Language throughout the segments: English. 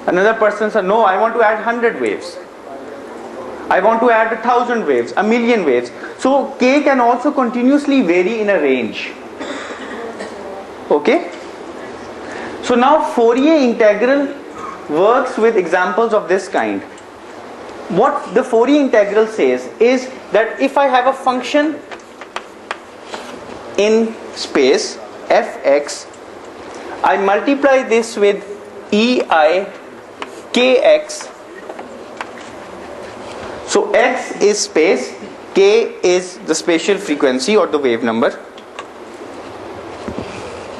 Another person said, no, I want to add 100 waves. I want to add 1,000 waves, 1,000,000 waves. So k can also continuously vary in a range. Okay? So now Fourier integral works with examples of this kind. What the Fourier integral says is that if I have a function in space fx, I multiply this with ei kx. So x is space, k is the spatial frequency or the wave number.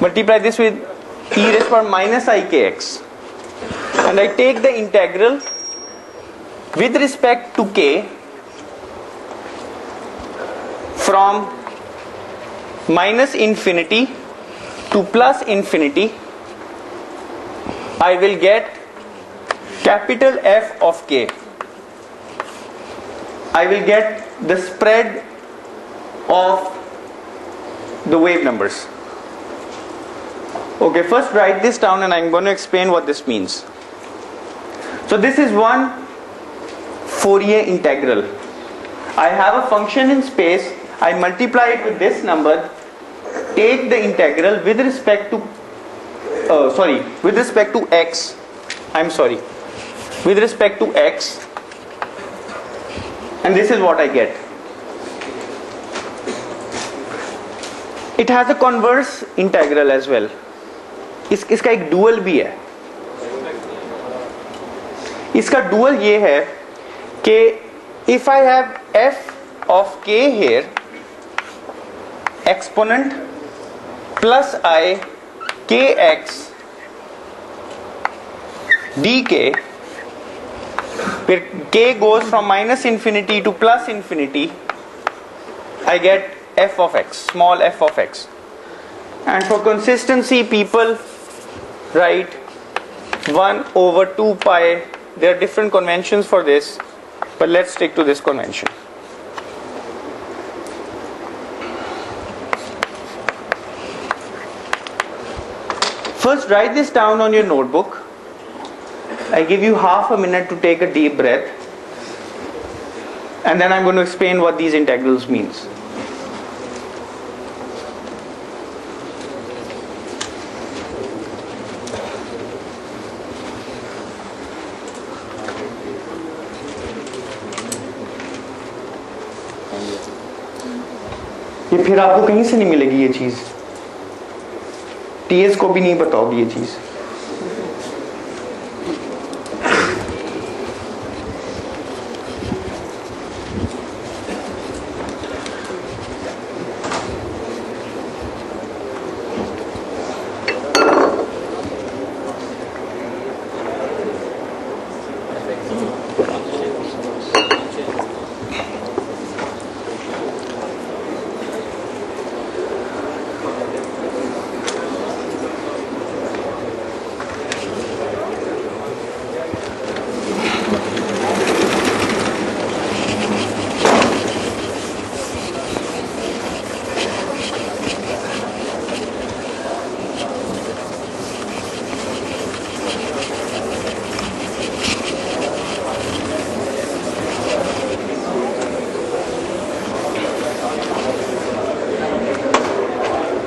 Multiply this with e raised to power minus I kx, and I take the integral with respect to k from minus infinity to plus infinity. I will get capital F of k. I will get the spread of the wave numbers. Okay, first write this down and I'm going to explain what this means. So this is one Fourier integral. I have a function in space, I multiply it with this number, take the integral with respect to with respect to x. With respect to x, and this is what I get. It has a converse integral as well. इसका एक dual भी है. इसका dual ये है कि if I have f of k here, exponent plus I kx dk, where k goes from minus infinity to plus infinity, I get f of x, small f of x. And for consistency, people write 1 over 2 pi. There are different conventions for this, but let's stick to this convention. First, write this down on your notebook. I give you half a minute to take a deep breath, and then I'm going to explain what these integrals means. ये फिर आपको कहीं से नहीं मिलेगी ये चीज, TS को भी नहीं पता होगी ये चीज.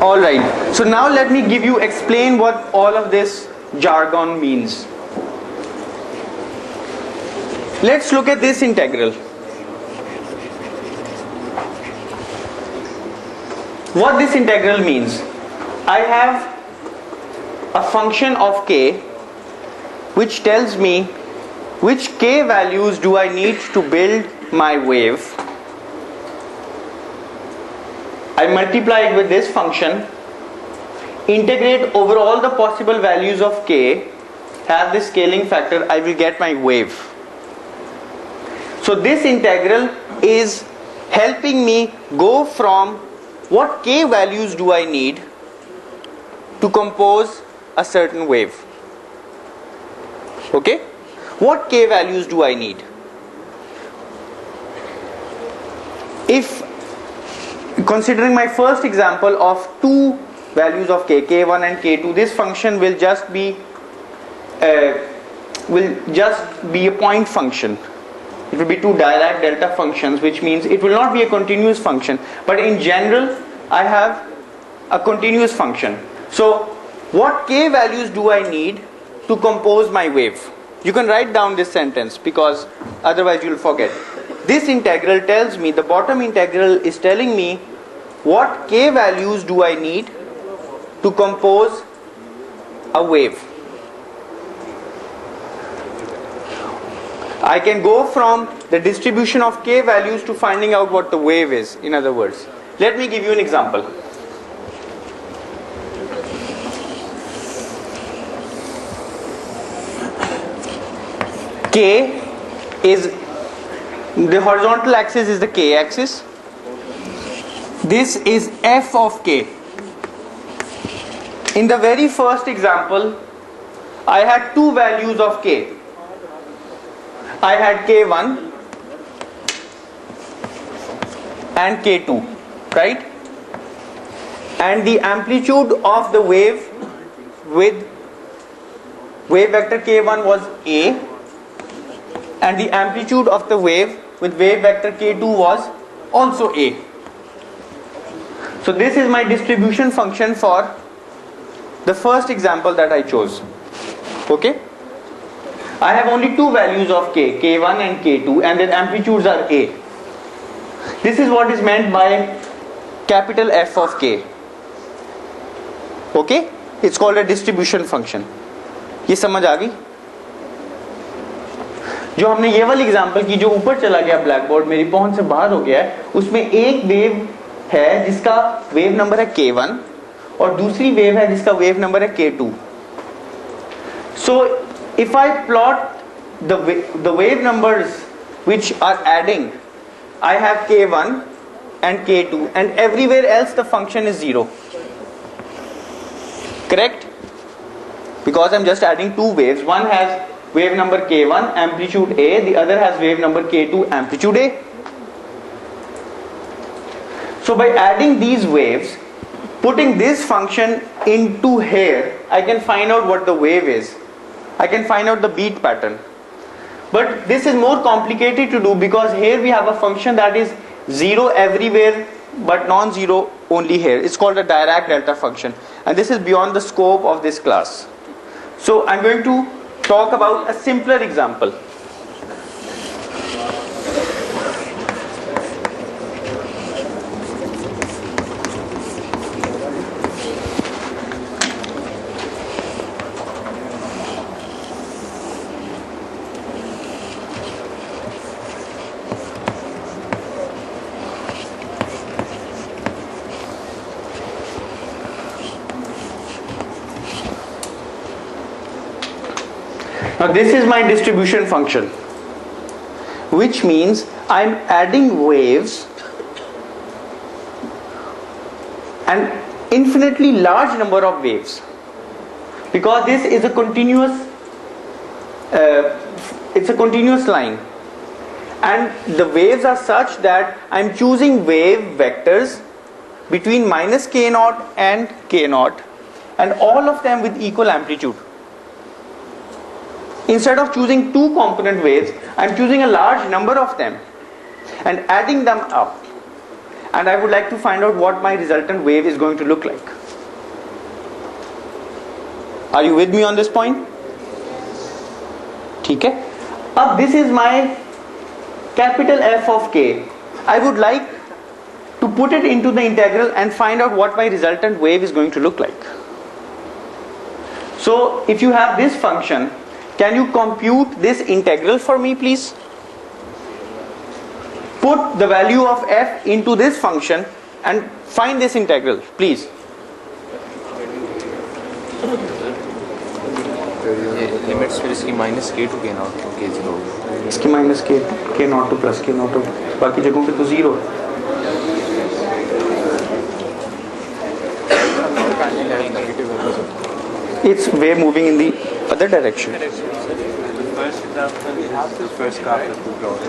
Alright, so now let me explain what all of this jargon means. Let's look at this integral. What this integral means, I have a function of k which tells me which k values do I need to build my wave. I multiply it with this function, integrate over all the possible values of k, have this scaling factor, I will get my wave. So this integral is helping me go from what k values do I need to compose a certain wave. Okay? What k values do I need? If considering my first example of two values of k, k1 and k2, this function will just be will just be a point function. It will be two Dirac delta functions, which means it will not be a continuous function, but in general I have a continuous function. So what k values do I need to compose my wave? You can write down this sentence because otherwise you'll forget. This integral tells me, the bottom integral is telling me what k values do I need to compose a wave. I can go from the distribution of k values to finding out what the wave is, in other words. Let me give you an example. K is, the horizontal axis is the k axis. This is f of k. In the very first example, I had two values of k. I had k1 and k2, right? And the amplitude of the wave with wave vector k1 was a, and the amplitude of the wave with wave vector k2 was also a. So this is my distribution function for the first example that I chose. Okay? I have only two values of k, k1 and k2, and their amplitudes are a. This is what is meant by capital F of k. Okay? It's called a distribution function. ये समझ आ गई? जो हमने ये वाली example की, जो ऊपर चला गया ब्लैक बोर्ड, मेरी पहुंच से बाहर हो गया है, उसमें एक वेव है जिसका वेव नंबर है k1 और दूसरी वेव है जिसका वेव नंबर है k2. So if I plot the wave numbers which are adding, I have k1 and k2, and everywhere else the function is 0. Correct? Because I'm just adding two waves. One has wave number k1 amplitude a, the other has wave number k2 amplitude a. So by adding these waves, putting this function into here, I can find out what the wave is. I can find out the beat pattern. But this is more complicated to do because here we have a function that is 0 everywhere but non-zero only here. It's called a Dirac delta function, and this is beyond the scope of this class. So I'm going to talk about a simpler example. Now this is my distribution function, which means I'm adding waves, an infinitely large number of waves, because this is a continuous it's a continuous line, and the waves are such that I'm choosing wave vectors between minus k naught and k naught, and all of them with equal amplitude. Instead of choosing two component waves, I'm choosing a large number of them and adding them up, and I would like to find out what my resultant wave is going to look like. Are you with me on this point? ठीक है? अब this is my capital F of k. I would like to put it into the integral and find out what my resultant wave is going to look like. So if you have this function, can you compute this integral for me, please? Put the value of f into this function and find this integral, please. Limits फिर इसकी minus k to k naught to k0, इसकी minus k naught to plus k naught to, बाकी जगहों पे तो zero है. It's wave moving in the other direction. First graph is too broad.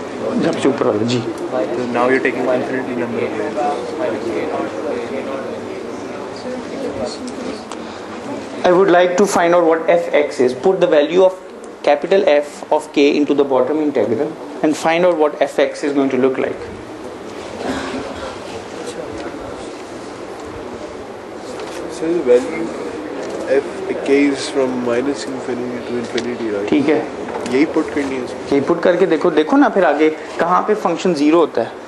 जब से ऊपर वाला जी. So now you're taking infinity number of waves. I would like to find out what fx is. Put the value of capital F of k into the bottom integral and find out what fx is going to look like. So the value f k is from minus infinity to infinity, right? ठीक है, यही put करनी है उसमें. ये put करके देखो ना फिर आगे कहाँ पे फंक्शन जीरो होता है.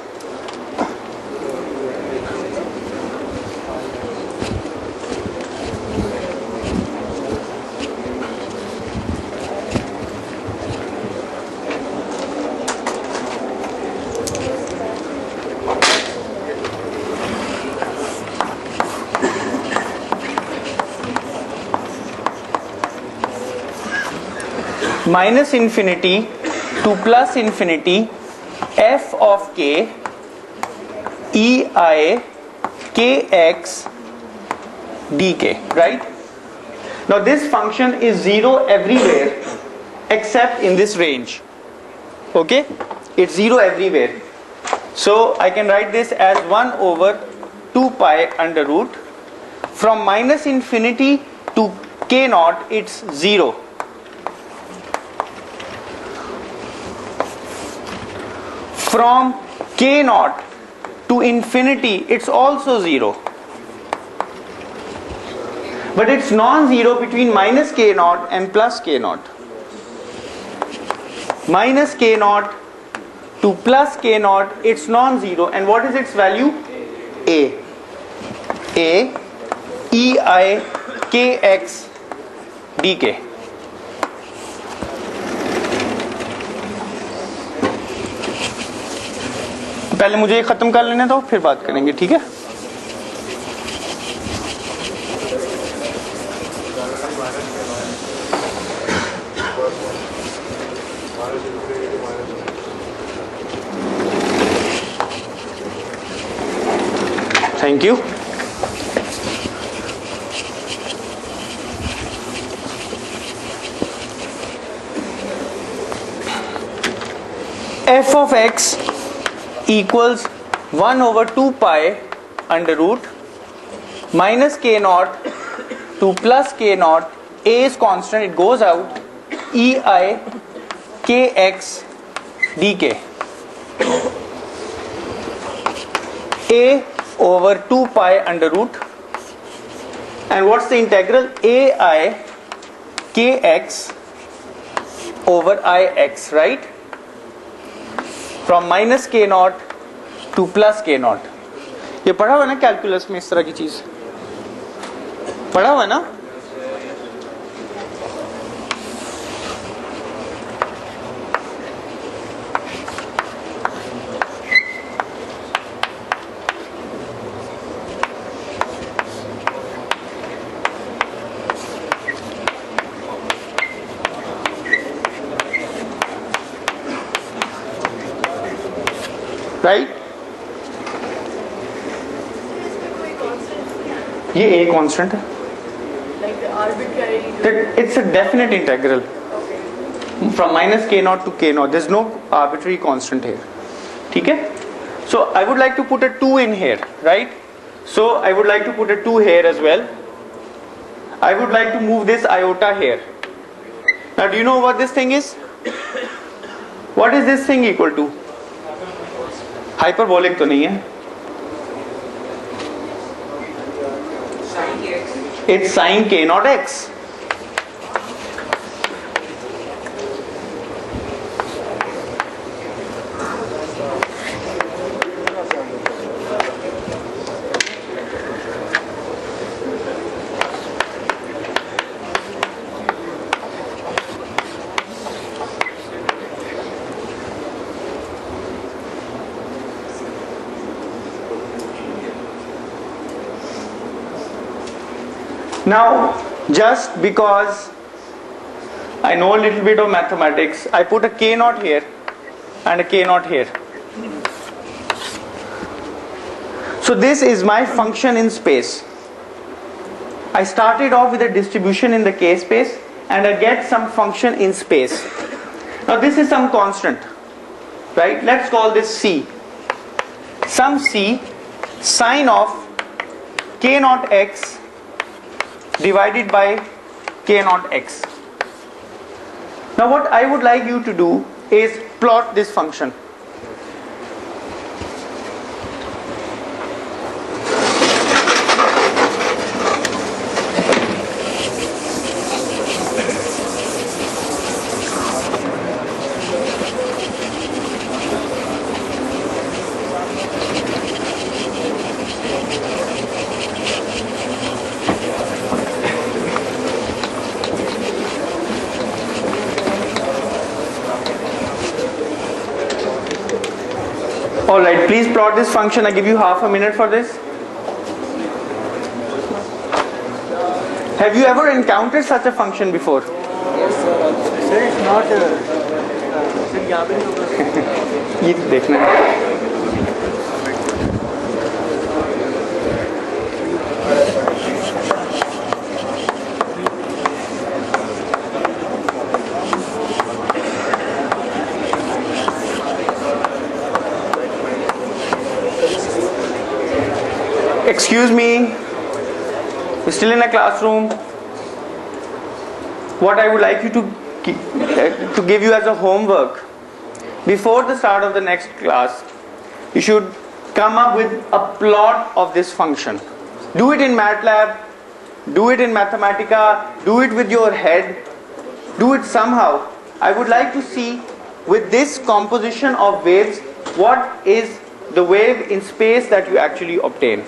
Minus infinity two plus infinity f of k e I k x dk, right? Now this function is zero everywhere except in this range. Okay, it's zero everywhere, so I can write this as 1 over 2 pi under root. From minus infinity to k naught it's 0. From k naught to infinity it's also 0, but it's non-zero between minus k naught and plus k naught. Minus k naught to plus k naught it's non-zero, and what is its value? A e I k x dk. पहले मुझे ये खत्म कर लेने दो, फिर बात करेंगे, ठीक है? Thank you. f of x equals 1 over 2 pi under root minus k naught to plus k naught. A is constant, it goes out, e I k x dk. A over 2 pi under root, and what's the integral? A I k x over I x, right? From minus k naught to plus k naught. ये पढ़ा हुआ ना calculus में, इस तरह की चीज पढ़ा हुआ ना? राइट? ये a कांस्टेंट है. Like the arbitrary. It's a definite integral from minus k naught to k naught. There's no arbitrary constant here. ठीक है? So I would like to put a 2 in here, right? So I would like to put a 2 here as well. I would like to move this iota here. Now do you know what this thing is? What is this thing equal to? Hyperbolic तो नहीं है. It's sin k naught x. Now, just because I know a little bit of mathematics, I put a k naught here and a k naught here. So this is my function in space. I started off with a distribution in the k space and I get some function in space. Now this is some constant, right? Let's call this c. Some c sine of k naught x divided by k naught x. Now what I would like you to do is plot this function. Alright, please plot this function. I give you half a minute for this. Have you ever encountered such a function before? Sir it's not sir यहाँ पे नहीं होगा ये देखना है. Excuse me, we're still in a classroom. What I would like you to give you as a homework, before the start of the next class, you should come up with a plot of this function. Do it in MATLAB, do it in Mathematica, do it with your head, do it somehow. I would like to see with this composition of waves, what is the wave in space that you actually obtain.